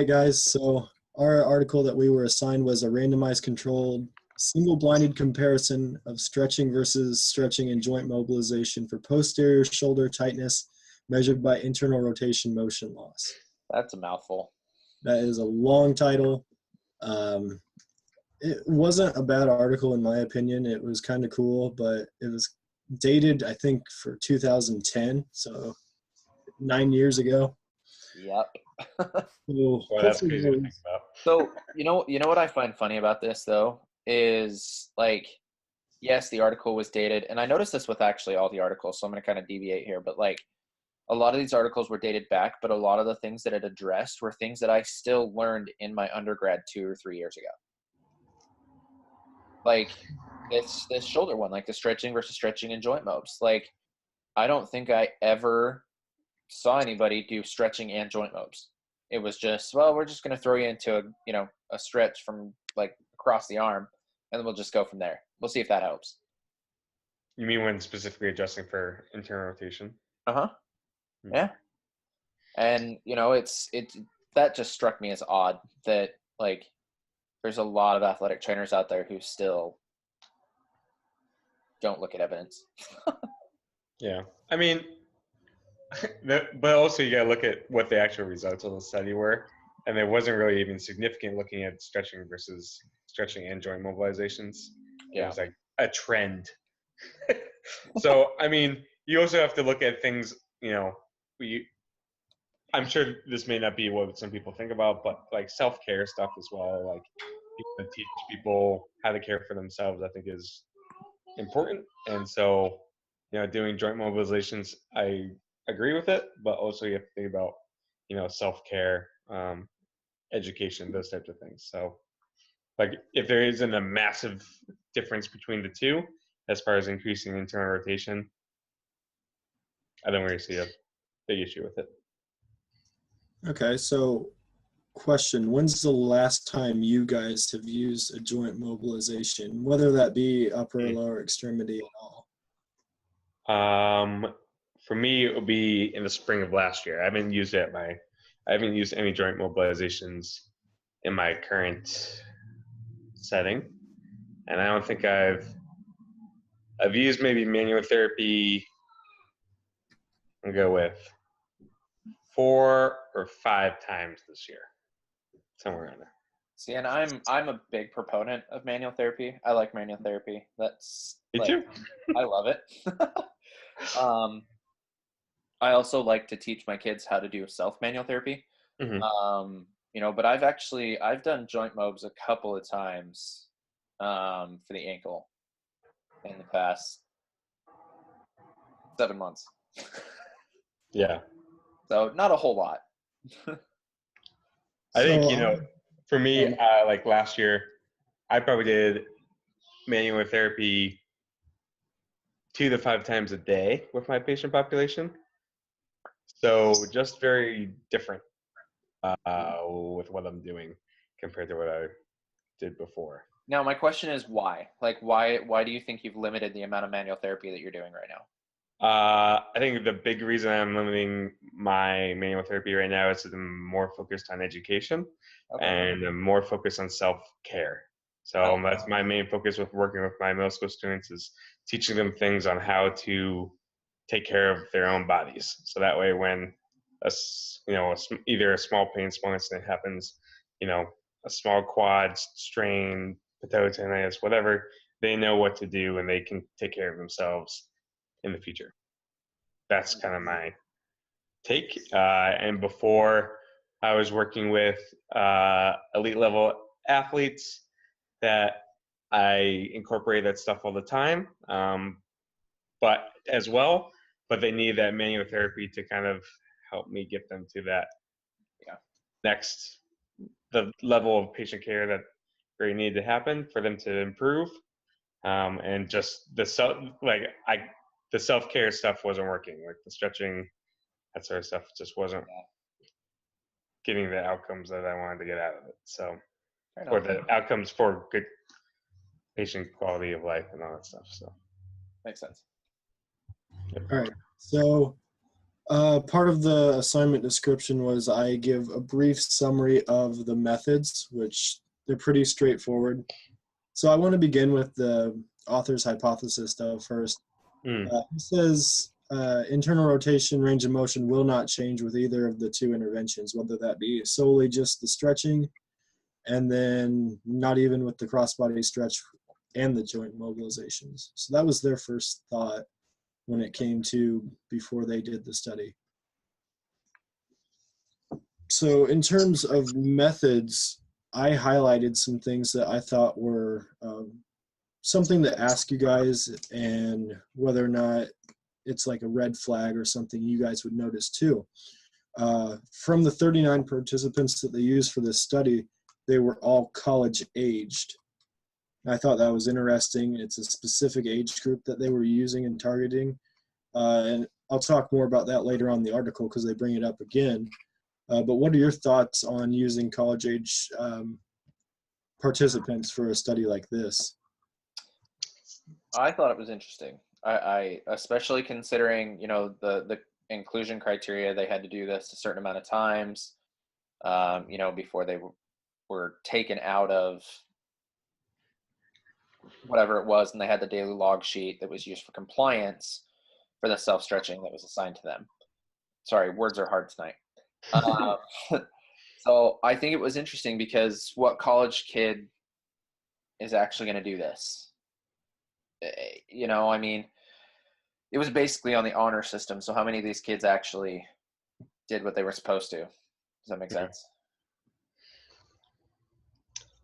right, guys. So our article that we were assigned was a randomized controlled single-blinded comparison of stretching versus stretching and joint mobilization for posterior shoulder tightness measured by internal rotation motion loss. That's a mouthful. That is a long title. It wasn't a bad article in my opinion. It was kind of cool, but it was dated, I think, for 2010, so 9 years ago. Yep. So Well, that's crazy to think about. So, you know what I find funny about this though is like, yes, the article was dated, and I noticed this with actually all the articles, so I'm going to kind of deviate here, but like a lot of these articles were dated back, but a lot of the things that it addressed were things that I still learned in my undergrad 2 or 3 years ago. Like this shoulder one, like the stretching versus stretching and joint mobs. Like I don't think I ever saw anybody do stretching and joint mobs. It was just, well, we're just going to throw you into a stretch from like across the arm, and then we'll just go from there. We'll see if that helps. You mean when specifically adjusting for internal rotation? Uh-huh. Yeah. And it's that just struck me as odd that like there's a lot of athletic trainers out there who still don't look at evidence. Yeah. I mean, but also you got to look at what the actual results of the study were. And it wasn't really even significant looking at stretching versus stretching and joint mobilizations. Yeah. It was like a trend. So, I mean, you also have to look at things, I'm sure this may not be what some people think about, but like self-care stuff as well, like people to teach people how to care for themselves, I think is important. And so, doing joint mobilizations, I agree with it, but also you have to think about, self-care, education, those types of things. So like if there isn't a massive difference between the two, as far as increasing internal rotation, I don't really see a big issue with it. Okay, so question, when's the last time you guys have used a joint mobilization, whether that be upper or lower extremity at all? For me, it would be in the spring of last year. I haven't used any joint mobilizations in my current setting. And I don't think I've used maybe manual therapy, I'll go with 4 or 5 times this year, somewhere around there. See, and I'm a big proponent of manual therapy. I like manual therapy. Me too. I love it. I also like to teach my kids how to do self-manual therapy. Mm-hmm. But I've done joint mobs a couple of times for the ankle in the past 7 months. Yeah. So not a whole lot. I think, for me, like last year, I probably did manual therapy 2 to 5 times a day with my patient population. So just very different with what I'm doing compared to what I did before. Now, my question is why? Like, why do you think you've limited the amount of manual therapy that you're doing right now? I think the big reason I'm limiting my manual therapy right now is that I'm more focused on education and I'm more focused on self-care. So that's my main focus with working with my middle school students is teaching them things on how to take care of their own bodies. So that way when either a small pain, small incident happens, a small quad strain, patella tendonitis, whatever, they know what to do and they can take care of themselves in the future. That's kind of my take. And before I was working with elite level athletes that I incorporate that stuff all the time, but they need that manual therapy to kind of help me get them to that the level of patient care that really needed to happen for them to improve. And just the self-care stuff wasn't working, like the stretching, that sort of stuff just wasn't getting the outcomes that I wanted to get out of it. So, or the outcomes for good patient quality of life and all that stuff. So makes sense. All right. So Part of the assignment description was I give a brief summary of the methods, which they're pretty straightforward. So I want to begin with the author's hypothesis though first. He says internal rotation, range of motion will not change with either of the two interventions, whether that be solely just the stretching and then not even with the cross-body stretch and the joint mobilizations. So that was their first thought when it came to before they did the study. So in terms of methods, I highlighted some things that I thought were something to ask you guys, and whether or not it's like a red flag or something you guys would notice too. From the 39 participants that they used for this study, they were all college aged. I thought that was interesting. It's a specific age group that they were using and targeting. And I'll talk more about that later on in the article because they bring it up again. But what are your thoughts on using college age participants for a study like this? I thought it was interesting. I especially considering, you know, the inclusion criteria, they had to do this a certain amount of times, you know, before they were taken out of whatever it was, and they had the daily log sheet that was used for compliance for the self-stretching that was assigned to them. Sorry, words are hard tonight. So I think it was interesting because what college kid is actually going to do this? You know, I mean, it was basically on the honor system. So how many of these kids actually did what they were supposed to? Does that make sense?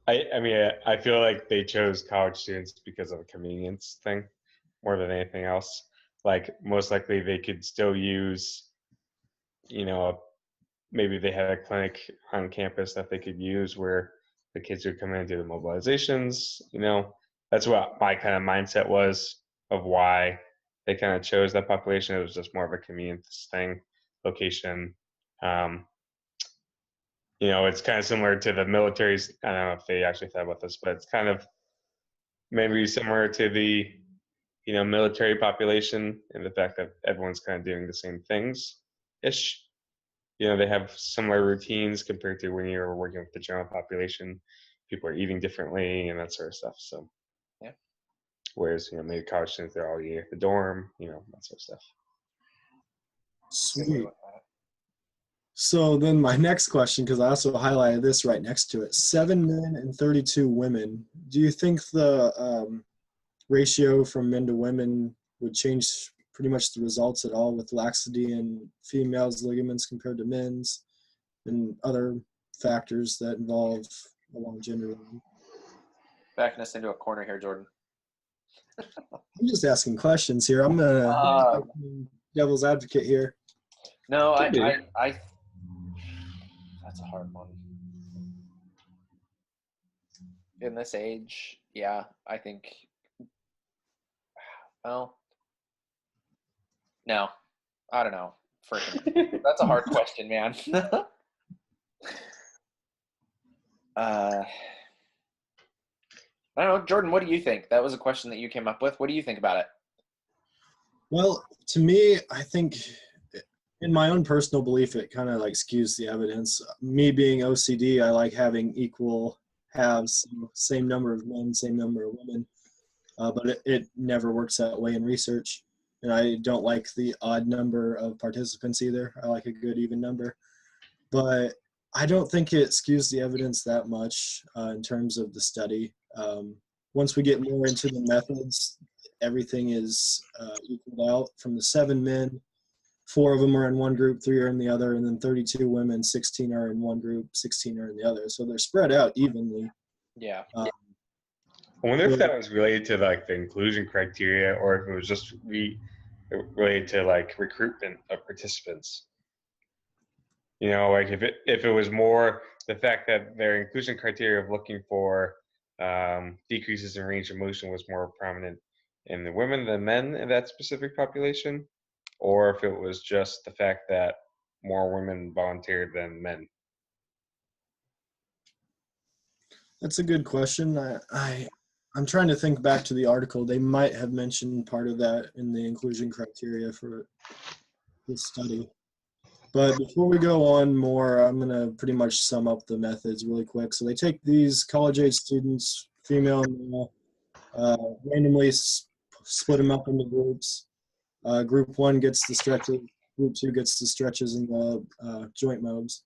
I mean, I feel like they chose college students because of a convenience thing more than anything else. Like, most likely they could still use, you know, maybe they had a clinic on campus that they could use where the kids would come in and do the mobilizations. You know, that's what my kind of mindset was of why they kind of chose that population. It was just more of a convenience thing, location. You know, it's kind of similar to the military's, I don't know if they actually thought about this, but it's kind of maybe similar to the, you know, military population and the fact that everyone's kind of doing the same things-ish. You know, they have similar routines compared to when you're working with the general population. People are eating differently and that sort of stuff. So, yeah. Whereas, you know, maybe college students, they're all eating at the dorm, you know, that sort of stuff. Sweet. So then my next question, because I also highlighted this right next to it, 7 men and 32 women. Do you think the ratio from men to women would change pretty much the results at all with laxity in females' ligaments compared to men's and other factors that involve along gender line? Backing us into a corner here, Jordan. I'm just asking questions here. I'm gonna devil's advocate here. No, I that's a hard one. In this age, yeah, I think, well, no, I don't know. That's a hard question, man. I don't know, Jordan, what do you think? That was a question that you came up with. What do you think about it? Well, to me, I think in my own personal belief, it kind of like skews the evidence. Me being OCD, I like having equal halves, same number of men, same number of women, but it never works that way in research. And I don't like the odd number of participants either. I like a good even number. But I don't think it skews the evidence that much in terms of the study. Once we get more into the methods, everything is equaled out. From the 7 men, 4 of them are in one group, 3 are in the other, and then 32 women, 16 are in one group, 16 are in the other. So they're spread out evenly. Yeah. I wonder if that was related to like the inclusion criteria, or if it was just related to like recruitment of participants. You know, like if it was more the fact that their inclusion criteria of looking for decreases in range of motion was more prominent in the women than men in that specific population, or if it was just the fact that more women volunteered than men. That's a good question. I'm trying to think back to the article. They might have mentioned part of that in the inclusion criteria for it. this study. But before we go on more, I'm going to pretty much sum up the methods really quick. So they take these college-age students, female and male, randomly split them up into groups. Group 1 gets the stretches, Group 2 gets the stretches and the joint mobs.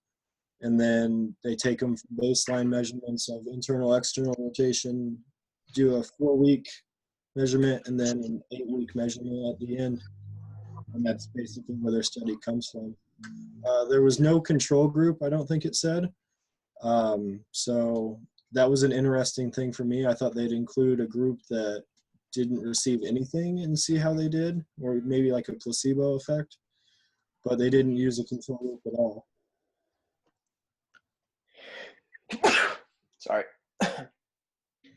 And then they take them from baseline measurements of internal, external rotation, do a 4-week measurement, and then an 8-week measurement at the end. And that's basically where their study comes from. There was no control group, I don't think it said. So that was an interesting thing for me. I thought they'd include a group that didn't receive anything and see how they did, or maybe like a placebo effect. But they didn't use a control group at all. Sorry.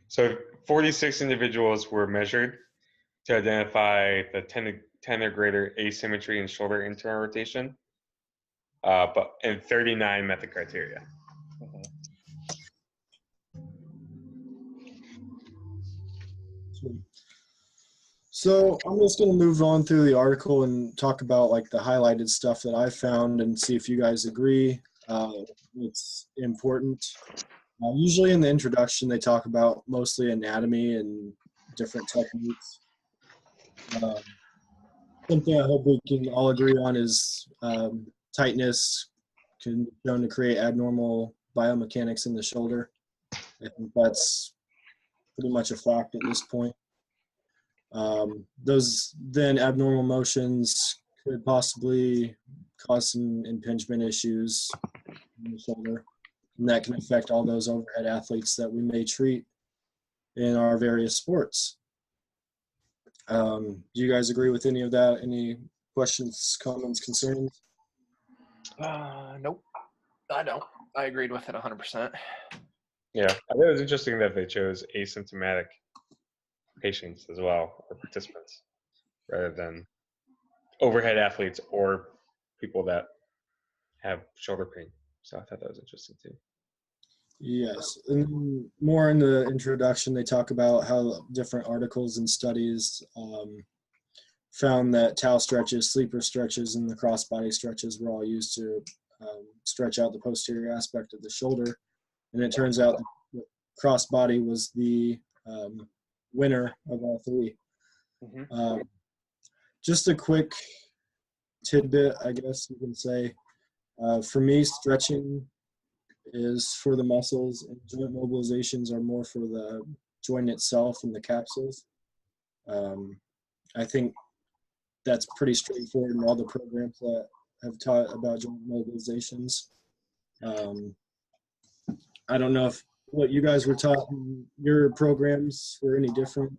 So 46 individuals were measured to identify the 10 or greater asymmetry in shoulder internal rotation, and 39 met the criteria. So I'm just going to move on through the article and talk about like the highlighted stuff that I found and see if you guys agree. It's important. Usually in the introduction, they talk about mostly anatomy and different techniques. Something I hope we can all agree on is tightness can be shown to create abnormal biomechanics in the shoulder. I think that's pretty much a fact at this point. Those then abnormal motions could possibly cause some impingement issues in the shoulder, and that can affect all those overhead athletes that we may treat in our various sports. Do you guys agree with any of that? Any questions, comments, concerns? Nope, I don't. I agreed with it 100%. Yeah, I thought it was interesting that they chose asymptomatic patients as well, or participants, rather than overhead athletes or people that have shoulder pain. So I thought that was interesting too. Yes, and more in the introduction, they talk about how different articles and studies found that towel stretches, sleeper stretches, and the crossbody stretches were all used to stretch out the posterior aspect of the shoulder. And it turns out that crossbody was the winner of all three. Mm-hmm. Just a quick tidbit, I guess you can say. For me, stretching is for the muscles, and joint mobilizations are more for the joint itself and the capsules. I think that's pretty straightforward in all the programs that have taught about joint mobilizations. I don't know if what you guys were taught in your programs were any different,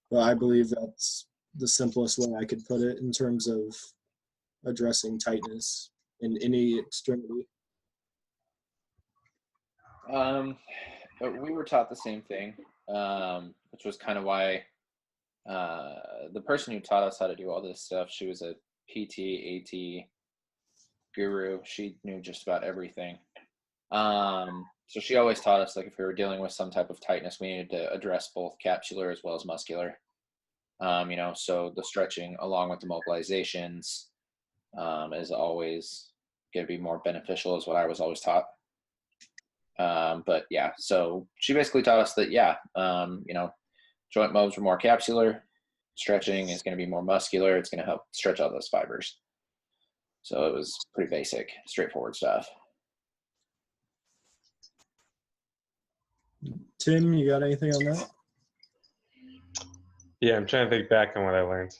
but I believe that's the simplest way I could put it in terms of addressing tightness in any extremity. We were taught the same thing, which was kind of why the person who taught us how to do all this stuff, she was a PT, AT guru. She knew just about everything. So she always taught us, like, if we were dealing with some type of tightness, we needed to address both capsular as well as muscular. So the stretching along with the mobilizations is always going to be more beneficial, is what I was always taught. But yeah, so she basically taught us that, joint mobs were more capsular, stretching is going to be more muscular. It's going to help stretch out those fibers. So it was pretty basic, straightforward stuff. Tim, you got anything on that? Yeah, I'm trying to think back on what I learned.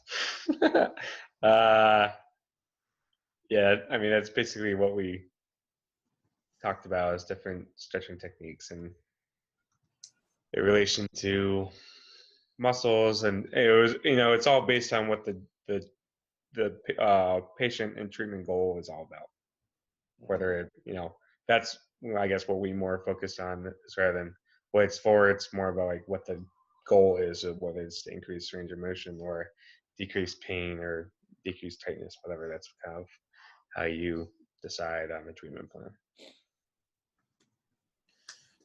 Yeah, I mean, that's basically what we talked about as different stretching techniques and in relation to muscles, and it was, it's all based on what the patient and treatment goal is all about. Whether it, that's, I guess, what we more focused on, is rather than what it's for. It's more about like what the goal is, of whether it's to increase range of motion or decrease pain or decrease tightness, whatever. That's kind of how you decide on the treatment plan.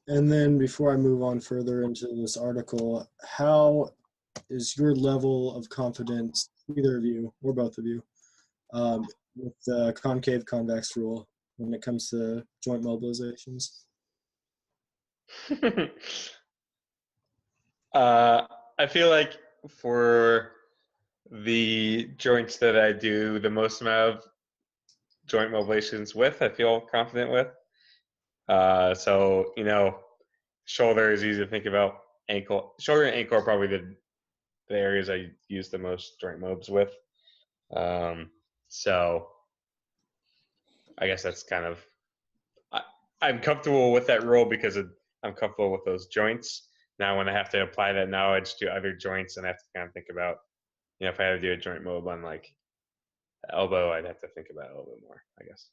And then before I move on further into this article, how is your level of confidence, either of you or both of you, with the concave convex rule when it comes to joint mobilizations? I feel like for the joints that I do the most amount of joint mobilizations with, I feel confident with. So, shoulder is easy to think about. Shoulder and ankle are probably the areas I use the most joint mobs with. So I guess that's kind of, I'm comfortable with that rule because I'm comfortable with those joints. Now, when I have to apply that knowledge to other joints and I have to kind of think about, if I had to do a joint mob on like the elbow, I'd have to think about it a little bit more, I guess.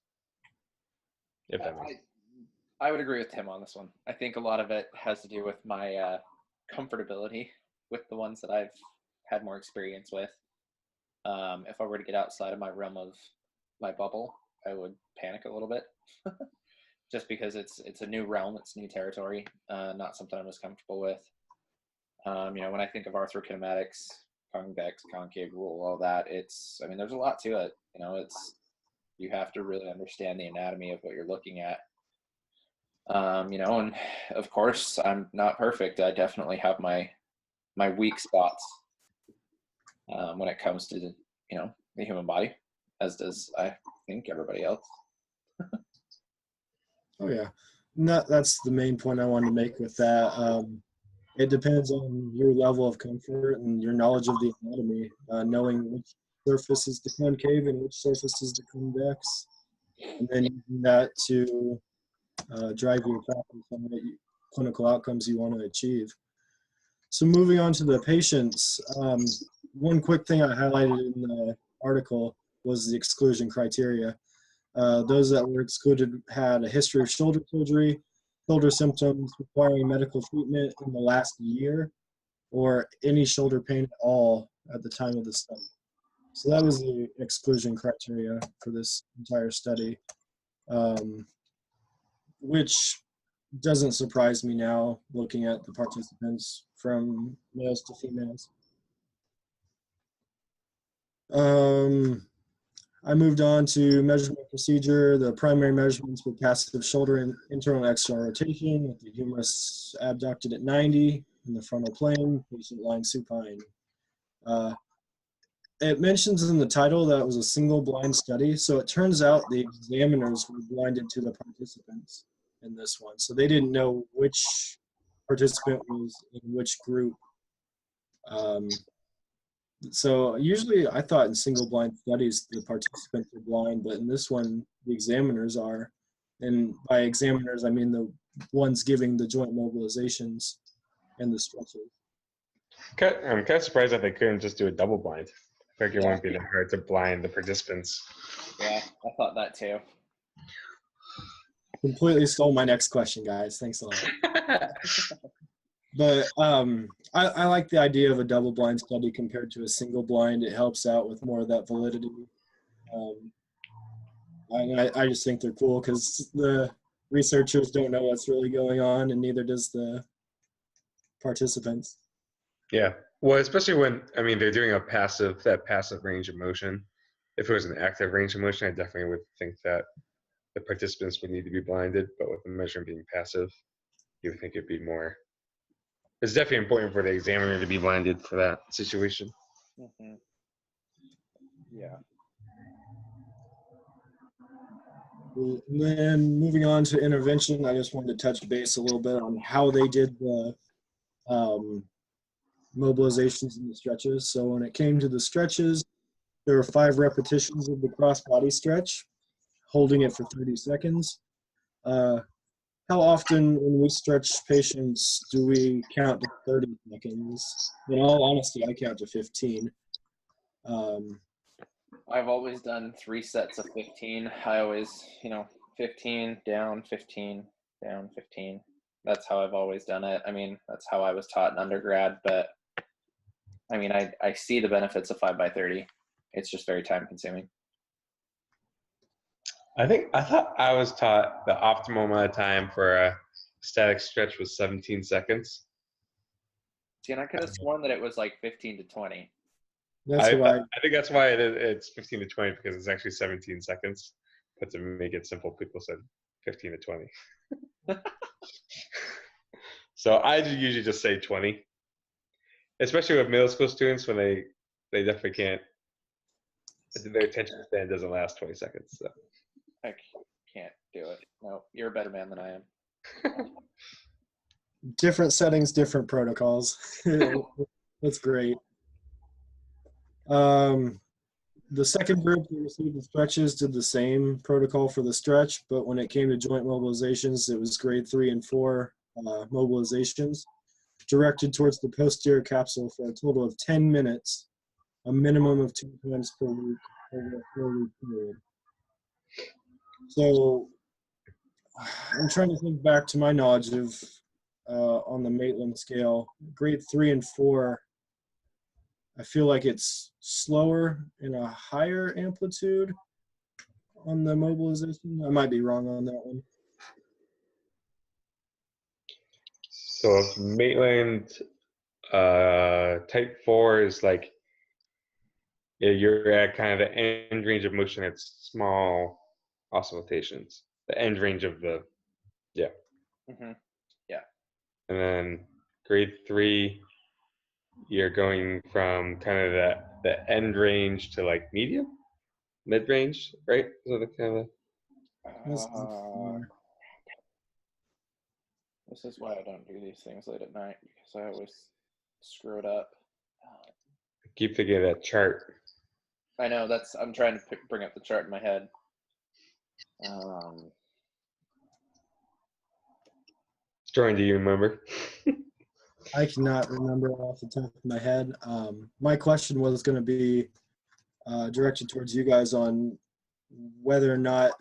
If that makes sense. I would agree with Tim on this one. I think a lot of it has to do with my comfortability with the ones that I've had more experience with. If I were to get outside of my realm of my bubble, I would panic a little bit. Just because it's a new realm, it's new territory, not something I'm as comfortable with. When I think of arthrokinematics, convex, concave rule, all that, there's a lot to it. You have to really understand the anatomy of what you're looking at. And of course, I'm not perfect. I definitely have my weak spots when it comes to the human body, as does I think everybody else. Oh yeah, that's the main point I wanted to make with that. It depends on your level of comfort and your knowledge of the anatomy, knowing which surface is the concave and which surface is the convex, and then using that to drive your practice on the clinical outcomes you want to achieve. So moving on to the patients, one quick thing I highlighted in the article was the exclusion criteria. Those that were excluded had a history of shoulder surgery, shoulder symptoms requiring medical treatment in the last year, or any shoulder pain at all at the time of the study. So that was the exclusion criteria for this entire study, which doesn't surprise me now looking at the participants from males to females. I moved on to measurement procedure. The primary measurements were passive shoulder and internal and external rotation with the humerus abducted at 90 in the frontal plane, patient lying supine. It mentions in the title that it was a single blind study, so it turns out the examiners were blinded to the participants in this one. So they didn't know which participant was in which group. So usually I thought in single blind studies the participants are blind, but in this one the examiners are. And by examiners I mean the ones giving the joint mobilizations and the stretches. I'm kind of surprised that they couldn't just do a double blind. I think it won't be that hard to blind the participants. Yeah, I thought that too. Completely stole my next question, guys. Thanks a lot. But I like the idea of a double blind study compared to a single blind. It helps out with more of that validity. I just think they're cool because the researchers don't know what's really going on, and neither does the participants. Yeah, well, especially when they're doing that passive range of motion. If it was an active range of motion, I definitely would think that the participants would need to be blinded. But with the measurement being passive, you would think it'd be more. It's definitely important for the examiner to be blinded for that situation. Mm-hmm. Yeah. And then moving on to intervention, I just wanted to touch base a little bit on how they did the mobilizations and the stretches. So when it came to the stretches, there were 5 repetitions of the cross body stretch, holding it for 30 seconds. How often when we stretch patients do we count to 30 seconds? In all honesty, I count to 15. I've always done 3 sets of 15. I always, 15, down, 15, down, 15. That's how I've always done it. That's how I was taught in undergrad, but I see the benefits of 5x30. It's just very time consuming. I thought I was taught the optimal amount of time for a static stretch was 17 seconds. See, and I could have sworn that it was like 15 to 20. That's why. I think that's why it's 15 to 20 because it's actually 17 seconds. But to make it simple, people said 15 to 20. So I usually just say 20, especially with middle school students when they definitely can't. Their attention span doesn't last 20 seconds. So. I can't do it. No, you're a better man than I am. Different settings, different protocols. That's great. The second group who received the stretches did the same protocol for the stretch, but when it came to joint mobilizations, it was grade 3 and 4 mobilizations directed towards the posterior capsule for a total of 10 minutes, a minimum of 2 times per week over a 4-week period. So I'm trying to think back to my knowledge of on the Maitland scale. Grade 3 and 4, I feel like it's slower and a higher amplitude on the mobilization. I might be wrong on that one. So if Maitland type 4 is like you're at kind of the end range of motion at small oscillations, the end range of the Mm-hmm. and then grade 3 you're going from kind of the end range to like medium, mid range, right? So the kind of This is why I don't do these things late at night, because I always screw it up. keep thinking of that chart. I know, I'm trying to bring up the chart in my head. Jordan, do you remember? I cannot remember off the top of my head. My question was going to be directed towards you guys on whether or not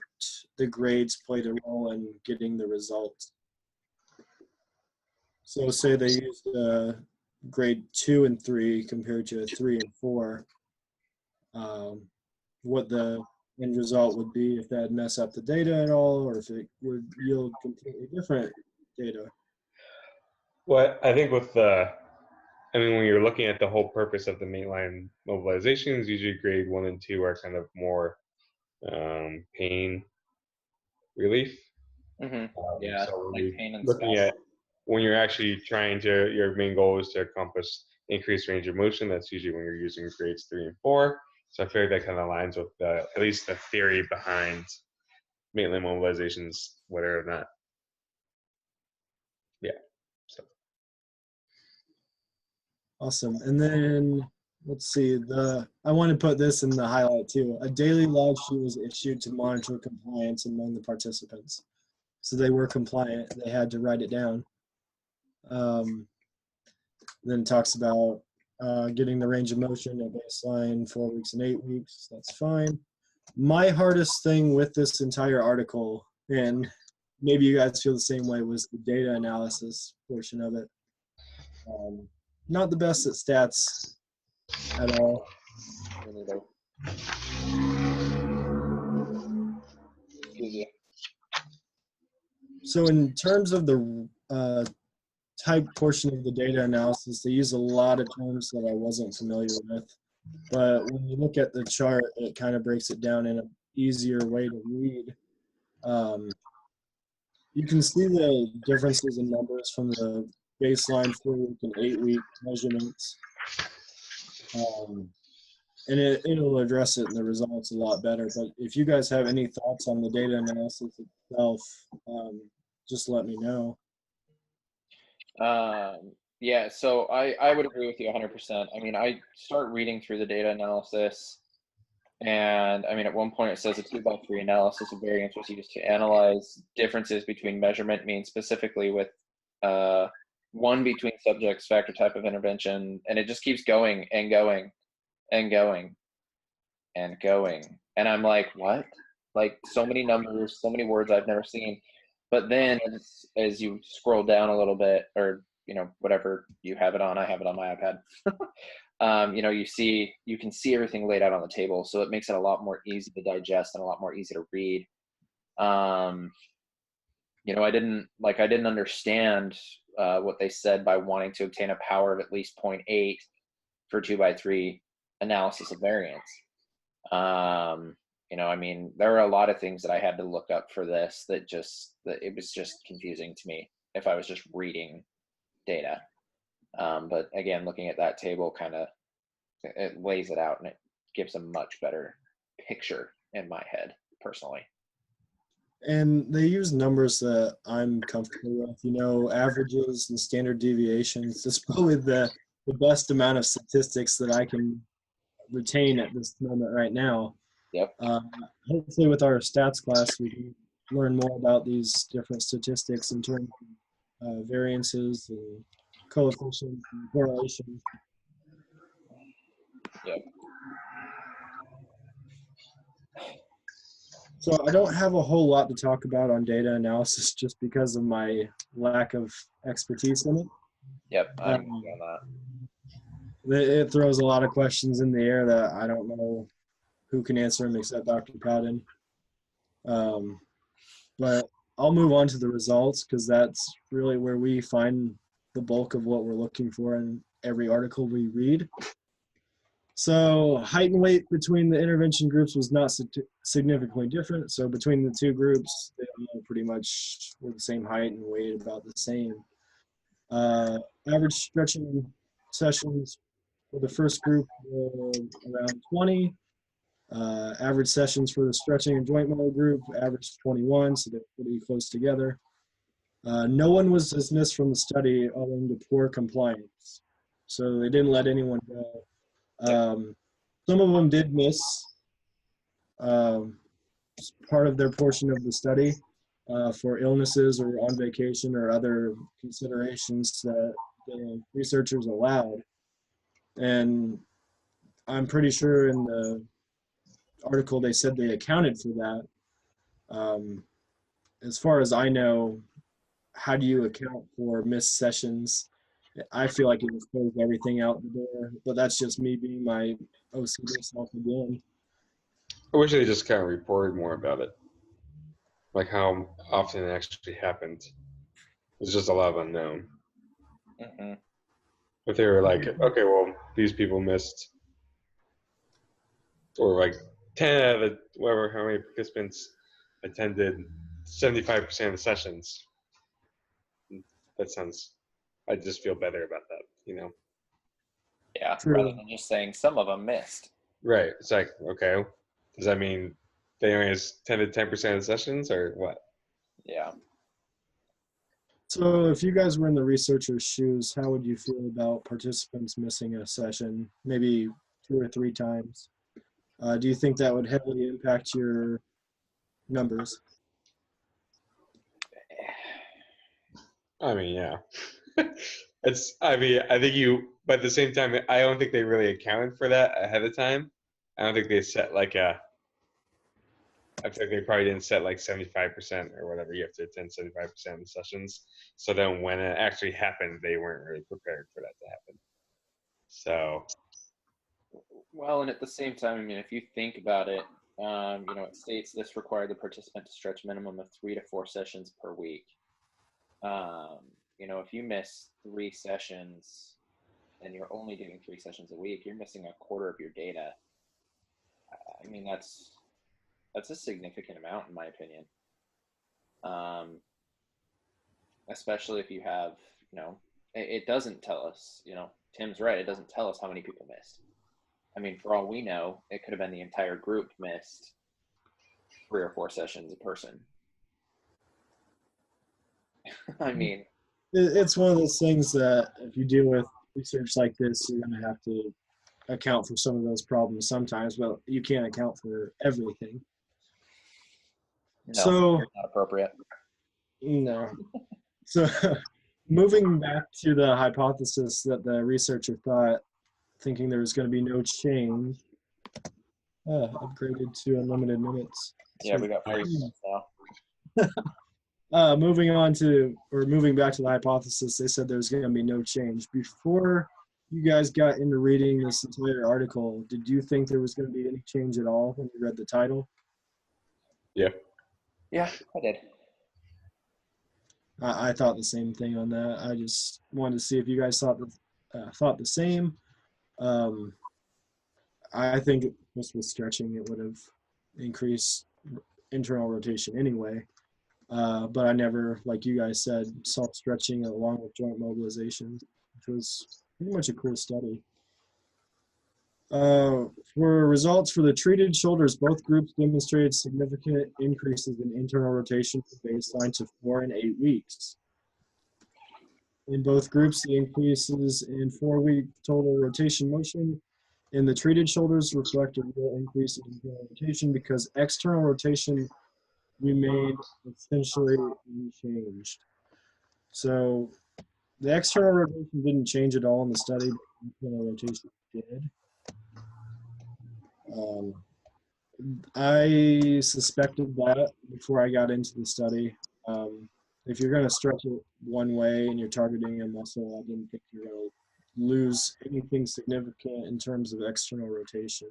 the grades played a role in getting the results. So say they used grade 2 and 3 compared to 3 and 4, what the end result would be, if that mess up the data at all, or if it would yield completely different data. Well, I think with when you're looking at the whole purpose of the mainline mobilizations, usually grade 1 and 2 are kind of more pain relief. Mm-hmm. Yeah, so like pain and looking stuff. at when you're actually your main goal is to accomplish increased range of motion, that's usually when you're using grades 3 and 4. So I feel like that kind of aligns with at least the theory behind mainline mobilizations, whether or not. Yeah. So. Awesome. And then let's see, I want to put this in the highlight too. A daily log sheet was issued to monitor compliance among the participants. So they were compliant. They had to write it down. Then talks about getting the range of motion at baseline 4 weeks and 8 weeks. That's fine. My hardest thing with this entire article, and maybe you guys feel the same way, was the data analysis portion of it. Not the best at stats at all. So in terms of the type portion of the data analysis, they use a lot of terms that I wasn't familiar with. But when you look at the chart, it kind of breaks it down in an easier way to read. You can see the differences in numbers from the baseline 4-week and 8-week measurements. And it'll address it in the results a lot better. But if you guys have any thoughts on the data analysis itself, just let me know. Yeah, so I would agree with you 100%. I mean, I start reading through the data analysis, and I mean, at one point it says a 2x3 analysis of variance was used to analyze differences between measurement means, specifically with one between subjects, factor, type of intervention, and it just keeps going and going and going and going. And I'm like, what? Like, so many numbers, so many words I've never seen. But then as you scroll down a little bit, or, whatever you have it on, I have it on my iPad. You can see everything laid out on the table. So it makes it a lot more easy to digest and a lot more easy to read. I didn't understand what they said by wanting to obtain a power of at least 0.8 for 2x3. analysis of variance. I mean, there are a lot of things that I had to look up for this that it was just confusing to me if I was just reading data. But again, looking at that table it lays it out, and it gives a much better picture in my head personally. And they use numbers that I'm comfortable with, averages and standard deviations. It's probably the best amount of statistics that I can retain at this moment right now. Yep. Hopefully with our stats class, we can learn more about these different statistics in terms of variances and coefficients and correlations. Yep. So I don't have a whole lot to talk about on data analysis just because of my lack of expertise in it. Yep, I'm on that. It throws a lot of questions in the air that I don't know who can answer them except Dr. Patton. But I'll move on to the results because that's really where we find the bulk of what we're looking for in every article we read. So height and weight between the intervention groups was not significantly different. So between the two groups, they all pretty much were the same height and weight, about the same. Average stretching sessions for the first group were around 20. Average sessions for the stretching and joint motor group averaged 21, so they're pretty close together. No one was dismissed from the study owing to poor compliance. So they didn't let anyone go. Some of them did miss part of their portion of the study for illnesses or on vacation or other considerations that the researchers allowed. And I'm pretty sure in the article they said they accounted for that. As far as I know, how do you account for missed sessions? I feel like it just throws everything out the door, but that's just me being my OCD self again. I wish they just kind of reported more about it, like how often it actually happened. There's just a lot of unknown. Mm-hmm. If they were like, okay, well, these people missed, or like 10 out of whatever, how many participants attended 75% of the sessions. That sounds, I just feel better about that, Yeah, True. rather than just saying some of them missed. Right. It's like, okay, does that mean they only attended 10% of the sessions or what? Yeah. So if you guys were in the researcher's shoes, how would you feel about participants missing a session, maybe 2 or 3 times? Do you think that would heavily impact your numbers? I mean, yeah. I think but at the same time, I don't think they really accounted for that ahead of time. I don't think they set I think they probably didn't set like 75% or whatever. You have to attend 75% of the sessions. So then when it actually happened, they weren't really prepared for that to happen. So. Well, and at the same time, I mean, if you think about it, it states this required the participant to stretch a minimum of 3 to 4 sessions per week. If you miss 3 sessions and you're only doing 3 sessions a week, you're missing a quarter of your data. I mean, that's a significant amount in my opinion. Especially if you have, it doesn't tell us, Tim's right. It doesn't tell us how many people missed. I mean, for all we know, it could have been the entire group missed 3 or 4 sessions a person. I mean, It's one of those things that if you deal with research like this, you're going to have to account for some of those problems sometimes, but you can't account for everything. no, So, not appropriate. No. So moving back to the hypothesis that the researcher thought, thinking there was going to be no change, upgraded to unlimited minutes. Yeah, we got 3 minutes now. Moving back to the hypothesis, they said there was going to be no change. Before you guys got into reading this entire article, did you think there was going to be any change at all when you read the title? Yeah. Yeah, I did. I thought the same thing on that. I just wanted to see if you guys thought the same. I think just with stretching, it would have increased internal rotation anyway. But I never, like you guys said, self-stretching along with joint mobilization, which was pretty much a cool study. For results for the treated shoulders, both groups demonstrated significant increases in internal rotation from baseline to 4 and 8 weeks. In both groups, the increases in 4-week total rotation motion in the treated shoulders reflect a real increase in internal rotation because external rotation remained essentially unchanged. So the external rotation didn't change at all in the study, but internal rotation did. I suspected that before I got into the study. If you're going to stretch it one way and you're targeting a muscle, I didn't think you're going to lose anything significant in terms of external rotation.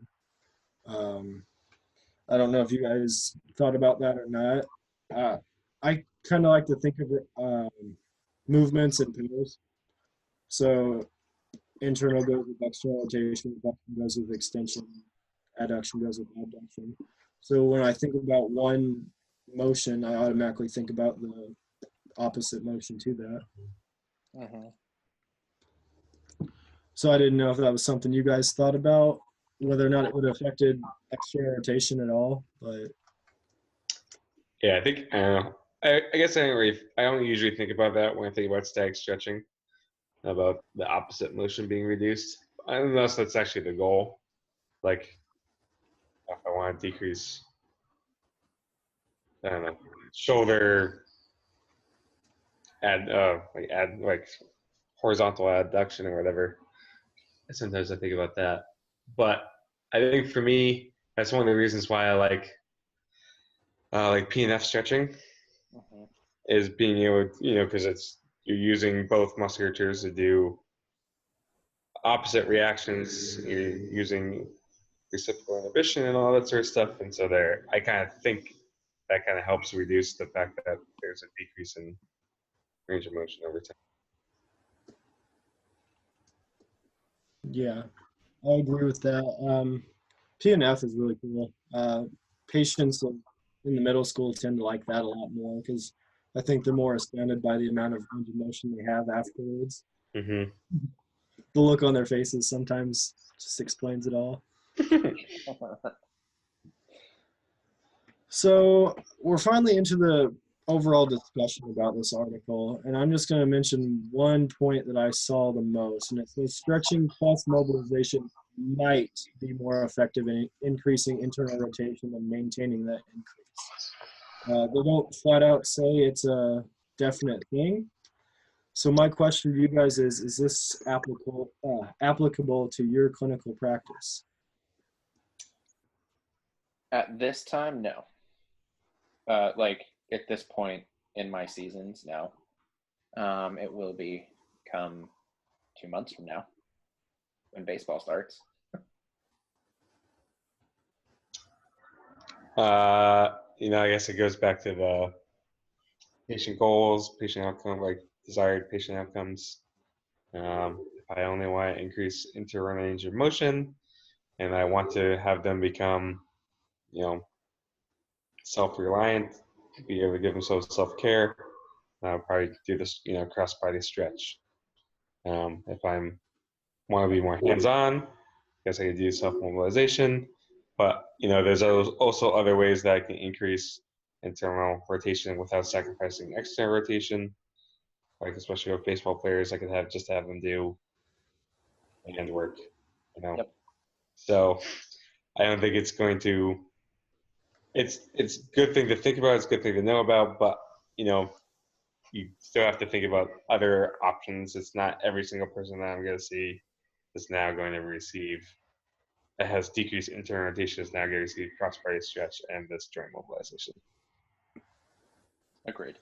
I don't know if you guys thought about that or not. I kind of like to think of it, movements in pairs. So internal goes with external rotation, abduction goes with extension, adduction goes with abduction. So when I think about one motion, I automatically think about the opposite motion to that. So I didn't know if that was something you guys thought about, whether or not it would have affected external rotation at all. But yeah, I think I guess I don't usually think about that when I think about static stretching, about the opposite motion being reduced, unless that's actually the goal. Like if I want to decrease, I don't know, shoulder add horizontal adduction or whatever. Sometimes I think about that, but I think for me, that's one of the reasons why I like PNF stretching, is being able to, because you're using both musculatures to do opposite reactions. You're using reciprocal inhibition and all that sort of stuff, and so I kind of think that kind of helps reduce the fact that there's a decrease in range of motion over time. yeah, I agree with that. PNF is really cool. Patients in the middle school tend to like that a lot more because I think they're more astounded by the amount of range of motion they have afterwards. Mm-hmm. The look on their faces sometimes just explains it all. So we're finally into the overall discussion about this article, and I'm just going to mention one point that I saw the most, and it says stretching plus mobilization might be more effective in increasing internal rotation and maintaining that increase. They don't flat out say it's a definite thing. So my question to you guys is this applicable to your clinical practice? At this time, no. Like at this point in my seasons, no. It will be come 2 months from now when baseball starts. I guess it goes back to the patient goals, patient outcome, like desired patient outcomes. If I only want to increase internal range of motion, and I want to have them become, self-reliant, be able to give themselves self-care, I'll probably do this, cross-body stretch. If I want to be more hands-on, I guess I could do self-mobilization. But, there's also other ways that I can increase internal rotation without sacrificing external rotation. Like especially with baseball players, I could have them do hand work, Yep. So I don't think it's going to. It's a good thing to think about. It's a good thing to know about, but you still have to think about other options. It's not every single person that I'm going to see is now going to receive that has decreased internal rotation is now going to receive cross-body stretch and this joint mobilization. Agreed.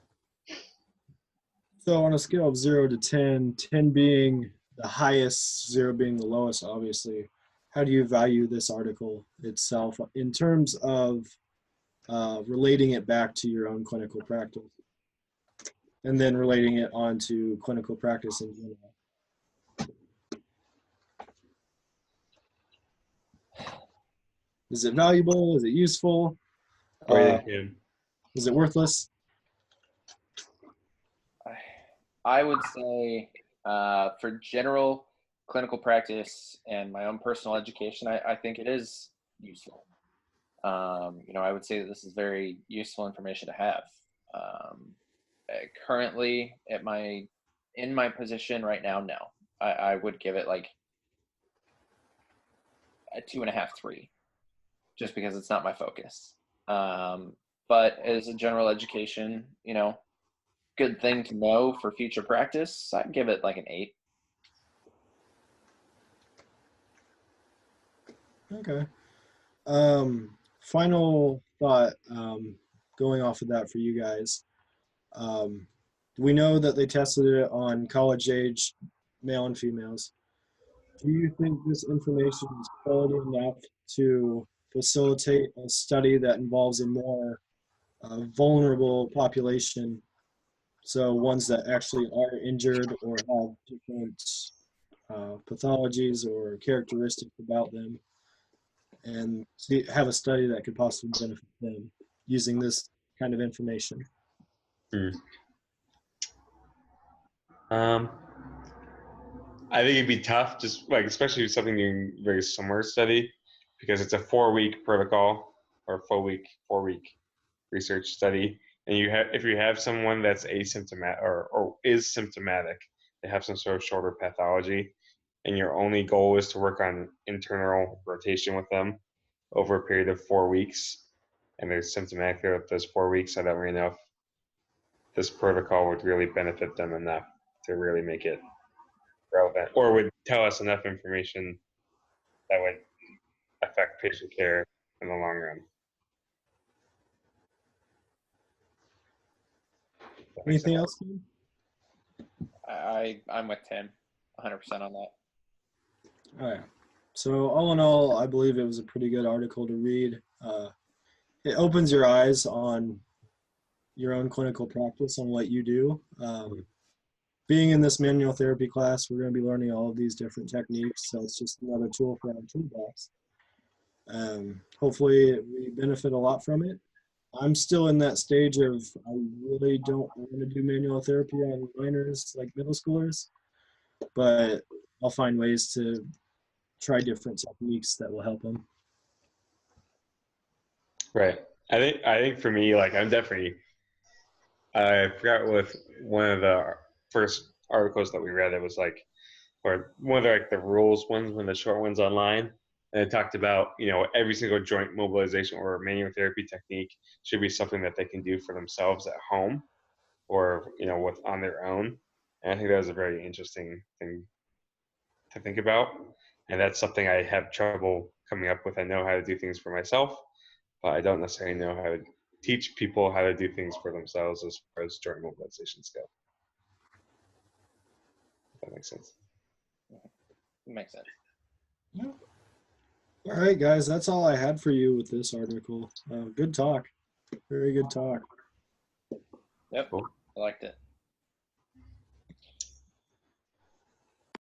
So on a scale of 0 to 10, 10 being the highest, 0 being the lowest, obviously, how do you value this article itself in terms of relating it back to your own clinical practice and then relating it on to clinical practice in general? Is it valuable? Is it useful? What do you think, Ian? Is it worthless? I would say for general clinical practice and my own personal education, I think it is useful. I would say that this is very useful information to have. Currently, in my position right now, no. I would give it like a 2.5, 3, just because it's not my focus. But as a general education, good thing to know for future practice, I'd give it like an 8. Okay. Final thought, going off of that for you guys. We know that they tested it on college-age male and females. Do you think this information is quality enough to facilitate a study that involves a more vulnerable population? So ones that actually are injured or have different pathologies or characteristics about them, and have a study that could possibly benefit them using this kind of information. I think it'd be tough, just like especially with something doing very similar study, because it's a 4-week protocol or 4-week research study, and if you have someone that's asymptomatic or is symptomatic, they have some sort of shoulder pathology, and your only goal is to work on internal rotation with them over a period of 4 weeks, and they're symptomatic throughout those 4 weeks, I don't really know if this protocol would really benefit them enough to really make it relevant, or would tell us enough information that would affect patient care in the long run. Anything else? I'm with Tim, 100% on that. All right. So all in all, I believe it was a pretty good article to read. It opens your eyes on your own clinical practice, on what you do. Being in this manual therapy class, we're going to be learning all of these different techniques, so it's just another tool for our toolbox. Hopefully we benefit a lot from it. I'm still in that stage of I really don't want to do manual therapy on minors like middle schoolers, but I'll find ways to try different techniques that will help them. Right. I think for me, like I forgot what one of the first articles that we read, it was like, or one of the rules ones, one of the short ones online, and it talked about, every single joint mobilization or manual therapy technique should be something that they can do for themselves at home or, on their own. And I think that was a very interesting thing to think about. And that's something I have trouble coming up with. I know how to do things for myself, but I don't necessarily know how to teach people how to do things for themselves as far as joint mobilizations go. If that makes sense. It makes sense. Yeah. All right, guys, that's all I had for you with this article. Good talk. Very good talk. Yep, cool. I liked it.